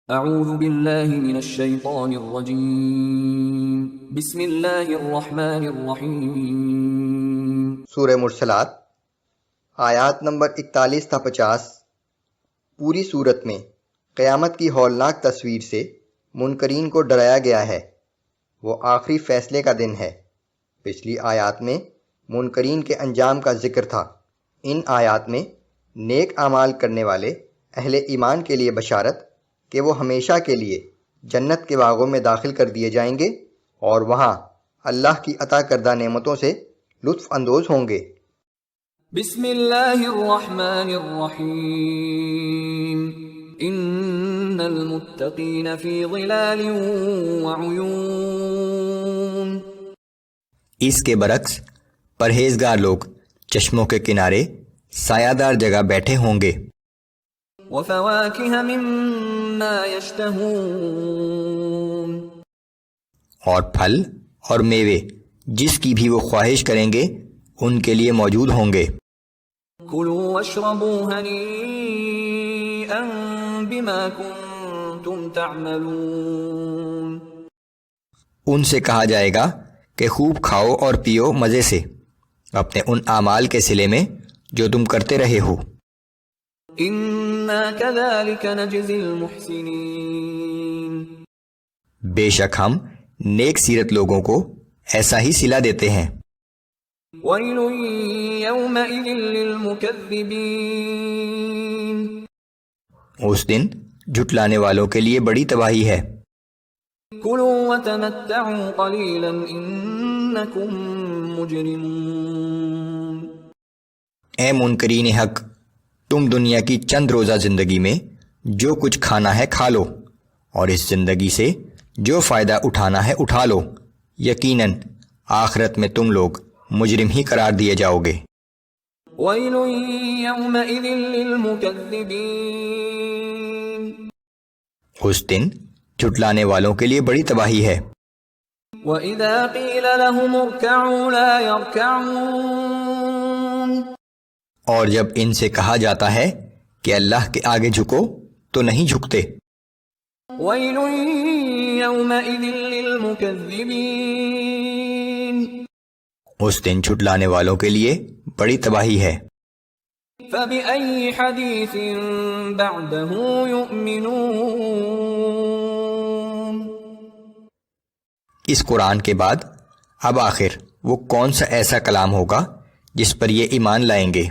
اعوذ باللہ من الشیطان الرجیم بسم اللہ الرحمن الرحیم۔ سورہ مرسلات آیات نمبر 41 تا 50۔ پوری صورت میں قیامت کی ہولناک تصویر سے منکرین کو ڈرایا گیا ہے۔ وہ آخری فیصلے کا دن ہے۔ پچھلی آیات میں منکرین کے انجام کا ذکر تھا۔ ان آیات میں نیک اعمال کرنے والے اہل ایمان کے لیے بشارت کہ وہ ہمیشہ کے لیے جنت کے باغوں میں داخل کر دیے جائیں گے اور وہاں اللہ کی عطا کردہ نعمتوں سے لطف اندوز ہوں گے۔ بسم اللہ الرحمن الرحیم۔ ان المتقین فی ظلال وعیون۔ اس کے برعکس پرہیزگار لوگ چشموں کے کنارے سایہ دار جگہ بیٹھے ہوں گے۔ وفواکہ مما یشتہون۔ اور پھل اور میوے جس کی بھی وہ خواہش کریں گے ان کے لیے موجود ہوں گے۔ کلوا واشربوا ہنیئا بما کنتم تعملون۔ ان سے کہا جائے گا کہ خوب کھاؤ اور پیو مزے سے اپنے ان اعمال کے صلے میں جو تم کرتے رہے ہو۔ انا کذالک نجزی المحسنین۔ بے شک ہم نیک سیرت لوگوں کو ایسا ہی صلہ دیتے ہیں۔ ویل یومئذ للمکذبین۔ اس دن جھٹلانے والوں کے لیے بڑی تباہی ہے۔ کلوا وتمتعوا قلیلا انکم مجرمون۔ اے منکرین حق، تم دنیا کی چند روزہ زندگی میں جو کچھ کھانا ہے کھا لو اور اس زندگی سے جو فائدہ اٹھانا ہے اٹھا لو، یقیناً آخرت میں تم لوگ مجرم ہی قرار دیے جاؤ گے۔ ویل یومئذ للمکذبین۔ اس دن جھٹلانے والوں کے لیے بڑی تباہی ہے۔ وَإِذَا قِيلَ لَهُمُ ارْكَعُوا لَا يَرْكَعُونَ۔ اور جب ان سے کہا جاتا ہے کہ اللہ کے آگے جھکو تو نہیں جھکتے۔ وَيْلٌ يَوْمَئِذٍ لِّلْمُكَذِّبِينَ۔ اس دن جھٹلانے والوں کے لیے بڑی تباہی ہے۔ فَبِأَيِّ حَدِيثٍ بَعْدَهُ يُؤْمِنُونَ۔ اس قرآن کے بعد اب آخر وہ کون سا ایسا کلام ہوگا جس پر یہ ایمان لائیں گے؟